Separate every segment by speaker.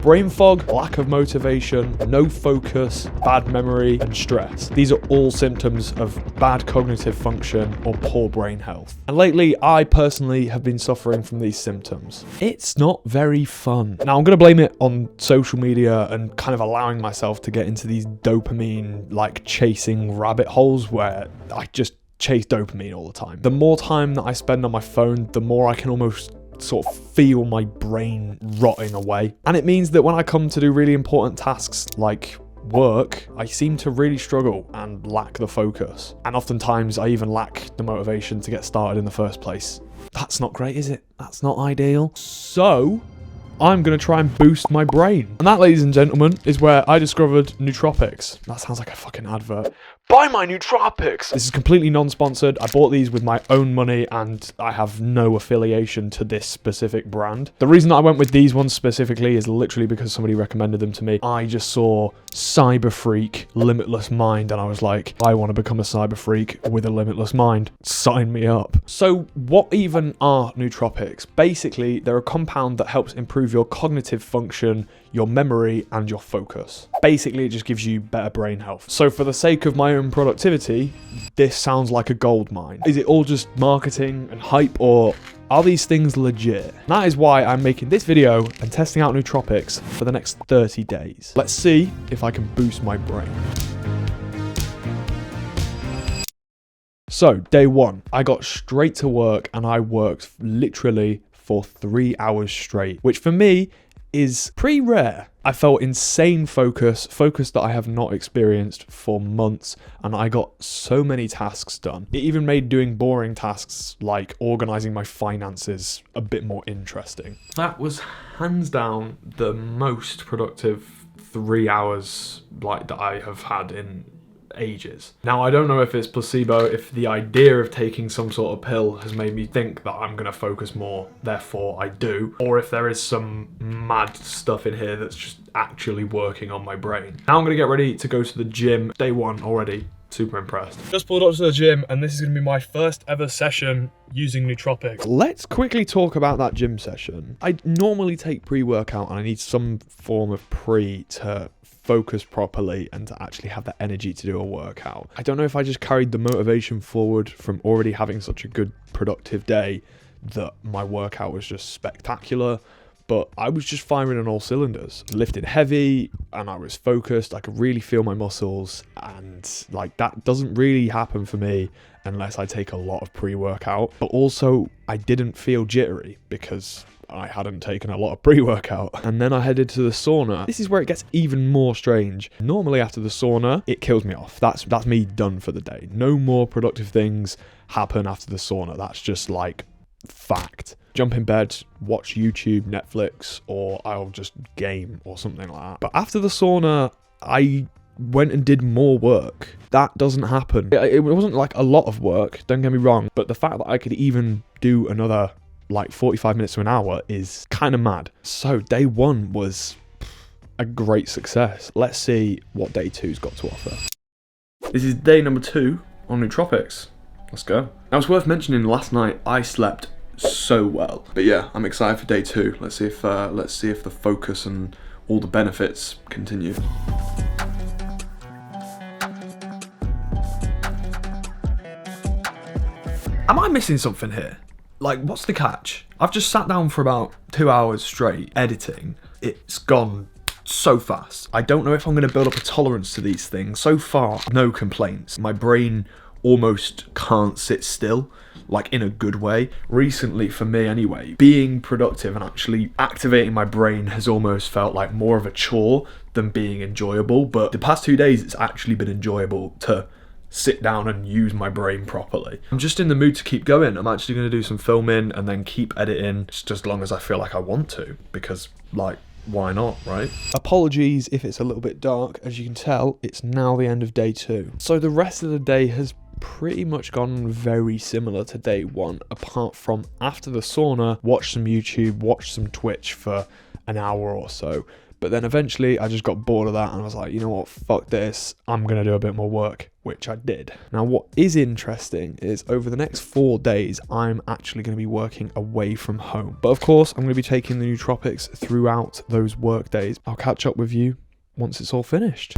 Speaker 1: Brain fog, lack of motivation, no focus, bad memory, and stress. These are all symptoms of bad cognitive function or poor brain health. And lately, I personally have been suffering from these symptoms. It's not very fun. Now, I'm going to blame it on social media and kind of allowing myself to get into these dopamine, like chasing rabbit holes where I just chase dopamine all the time. The more time that I spend on my phone, the more I can almost sort of feel my brain rotting away. And it means that when I come to do really important tasks like work, I seem to really struggle and lack the focus. And oftentimes I even lack the motivation to get started in the first place. That's not great, is it? That's not ideal. So I'm going to try and boost my brain. And that, ladies and gentlemen, is where I discovered Nootropics. That sounds like a fucking advert. Buy my Nootropics! This is completely non-sponsored. I bought these with my own money and I have no affiliation to this specific brand. The reason that I went with these ones specifically is literally because somebody recommended them to me. I just saw Cyber Freak, Limitless Mind, and I was like, I want to become a cyber freak with a limitless mind. Sign me up. So what even are Nootropics? Basically, they're a compound that helps improve your cognitive function, your memory, and your focus. Basically, it just gives you better brain health. So for the sake of my own productivity, this sounds like a gold mine. Is it all just marketing and hype, or are these things legit? That is why I'm making this video and testing out Nootropics for the next 30 days. Let's see if I can boost my brain. So, day one, I got straight to work and I worked literally for 3 hours straight, which for me is pretty rare. I felt insane focus that I have not experienced for months, and I got so many tasks done. It even made doing boring tasks like organizing my finances a bit more interesting. That was hands down the most productive 3 hours that I have had in ages. Now, I don't know if it's placebo, if the idea of taking some sort of pill has made me think that I'm going to focus more, therefore I do, or if there is some mad stuff in here that's just actually working on my brain. Now I'm going to get ready to go to the gym. Day one already. Super impressed. Just pulled up to the gym and this is going to be my first ever session using Nootropics. Let's quickly talk about that gym session. I normally take pre-workout and I need some form of pre to focus properly and to actually have the energy to do a workout. I don't know if I just carried the motivation forward from already having such a good productive day that my workout was just spectacular, but I was just firing on all cylinders. Lifted heavy and I was focused. I could really feel my muscles, and like that doesn't really happen for me unless I take a lot of pre-workout. But also I didn't feel jittery because I hadn't taken a lot of pre-workout. And then I headed to the sauna. This is where it gets even more strange. Normally after the sauna, it kills me off. That's me done for the day. No more productive things happen after the sauna. That's just like fact. Jump in bed, watch YouTube, Netflix, or I'll just game or something like that. But after the sauna, I went and did more work. That doesn't happen. It wasn't like a lot of work, don't get me wrong, but the fact that I could even do another like 45 minutes to an hour is kind of mad. So day one was a great success. Let's see what day two's got to offer. This is day number 2 on Nootropics. Let's go. Now it's worth mentioning last night I slept so well. But yeah, I'm excited for day 2. Let's see if the focus and all the benefits continue. Am I missing something here? Like, what's the catch? I've just sat down for about 2 hours straight editing. It's gone so fast. I don't know if I'm going to build up a tolerance to these things. So far, no complaints. My brain almost can't sit still, like in a good way. Recently, for me anyway, being productive and actually activating my brain has almost felt like more of a chore than being enjoyable. But the past 2 days, it's actually been enjoyable to sit down and use my brain properly. I'm just in the mood to keep going. I'm actually going to do some filming and then keep editing just as long as I feel like I want to, because like, why not, right? Apologies if it's a little bit dark. As you can tell, it's now the end of day 2. So the rest of the day has pretty much gone very similar to day 1, apart from after the sauna, watch some YouTube, watch some Twitch for an hour or so. But then eventually I just got bored of that and I was like, you know what, fuck this. I'm going to do a bit more work, which I did. Now, what is interesting is over the next 4 days, I'm actually going to be working away from home. But of course, I'm going to be taking the Nootropics throughout those work days. I'll catch up with you once it's all finished.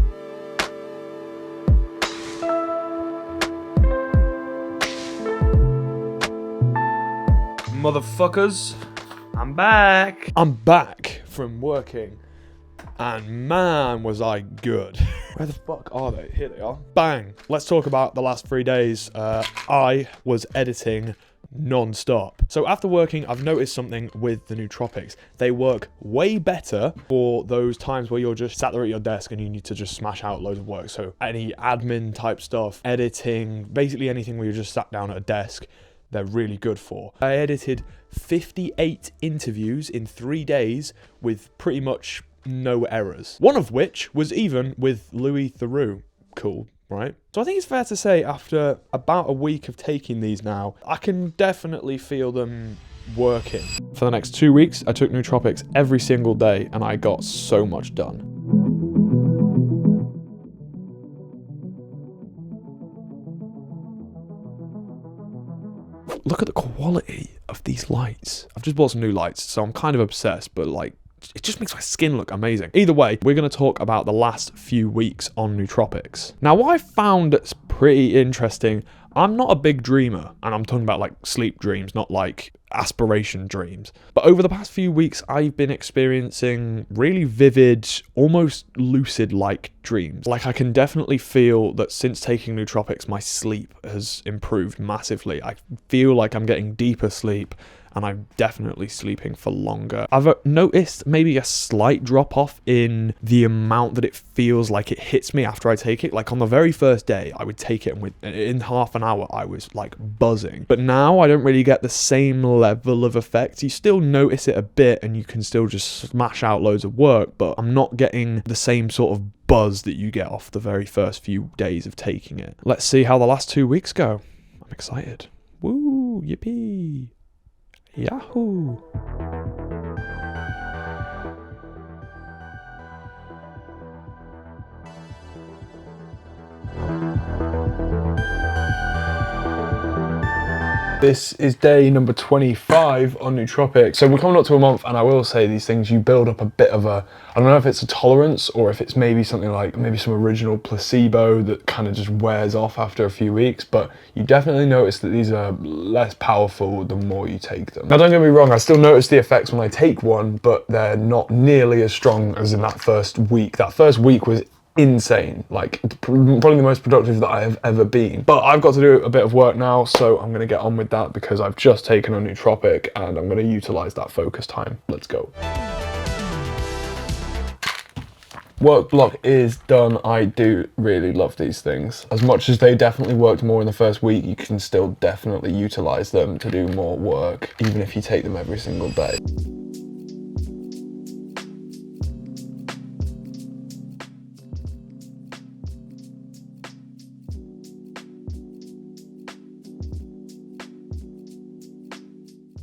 Speaker 1: Motherfuckers, I'm back. I'm back from working. And man, was I good. Where the fuck are they? Here they are. Bang. Let's talk about the last 3 days. I was editing non-stop. So after working, I've noticed something with the Nootropics. They work way better for those times where you're just sat there at your desk and you need to just smash out loads of work. So any admin type stuff, editing, basically anything where you're just sat down at a desk, they're really good for. I edited 58 interviews in 3 days with pretty much no errors. One of which was even with Louis Theroux. Cool, right? So I think it's fair to say after about a week of taking these now, I can definitely feel them working. For the next 2 weeks, I took Nootropics every single day and I got so much done. Look at the quality of these lights. I've just bought some new lights, so I'm kind of obsessed, but like, it just makes my skin look amazing. Either way, we're going to talk about the last few weeks on Nootropics. Now, what I found that's pretty interesting, I'm not a big dreamer, and I'm talking about like sleep dreams, not like aspiration dreams. But over the past few weeks, I've been experiencing really vivid, almost lucid-like dreams. Like I can definitely feel that since taking Nootropics, my sleep has improved massively. I feel like I'm getting deeper sleep, and I'm definitely sleeping for longer. I've noticed maybe a slight drop off in the amount that it feels like it hits me after I take it. Like on the very first day, I would take it and in half an hour, I was like buzzing. But now I don't really get the same level of effect. You still notice it a bit and you can still just smash out loads of work, but I'm not getting the same sort of buzz that you get off the very first few days of taking it. Let's see how the last 2 weeks go. I'm excited. Woo, yippee. Yahoo! This is day number 25 on Nootropic. So we're coming up to a month, and I will say these things, you build up a bit of a, I don't know if it's a tolerance or if it's maybe something like maybe some original placebo that kind of just wears off after a few weeks, but you definitely notice that these are less powerful the more you take them. Now don't get me wrong, I still notice the effects when I take one, but they're not nearly as strong as in that first week. That first week was insane, like probably the most productive that I have ever been. But I've got to do a bit of work now, so I'm going to get on with that because I've just taken a Nootropic and I'm going to utilize that focus time. Let's go. Work block is done. I do really love these things. As much as they definitely worked more in the first week, you can still definitely utilize them to do more work, even if you take them every single day.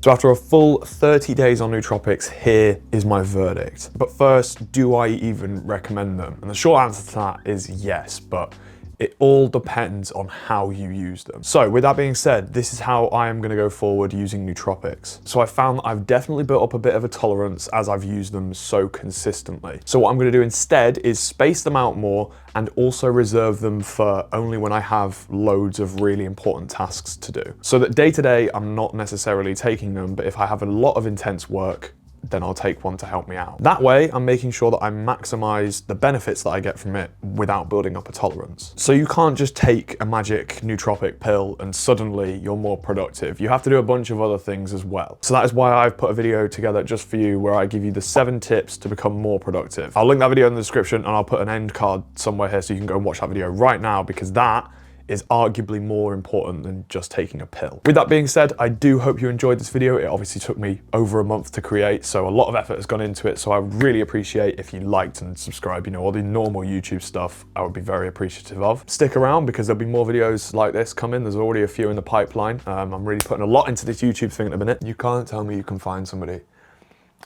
Speaker 1: So after a full 30 days on Nootropics, here is my verdict. But first, do I even recommend them? And the short answer to that is yes, but it all depends on how you use them. So with that being said, this is how I am going to go forward using Nootropics. So I found that I've definitely built up a bit of a tolerance as I've used them so consistently. So what I'm going to do instead is space them out more and also reserve them for only when I have loads of really important tasks to do. So that day to day, I'm not necessarily taking them, but if I have a lot of intense work, then I'll take one to help me out. That way, I'm making sure that I maximize the benefits that I get from it without building up a tolerance. So you can't just take a magic nootropic pill and suddenly you're more productive. You have to do a bunch of other things as well. So that is why I've put a video together just for you where I give you the 7 tips to become more productive. I'll link that video in the description and I'll put an end card somewhere here so you can go and watch that video right now, because that is arguably more important than just taking a pill. With that being said, I do hope you enjoyed this video. It obviously took me over a month to create, so a lot of effort has gone into it. So I really appreciate if you liked and subscribed, you know, all the normal YouTube stuff, I would be very appreciative of. Stick around because there'll be more videos like this coming. There's already a few in the pipeline. I'm really putting a lot into this YouTube thing at the minute. You can't tell me you can find somebody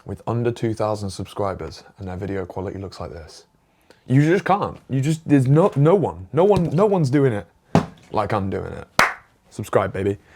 Speaker 2: with under 2,000 subscribers and their video quality looks like this. You just can't. There's no one's doing it like I'm doing it. Subscribe, baby.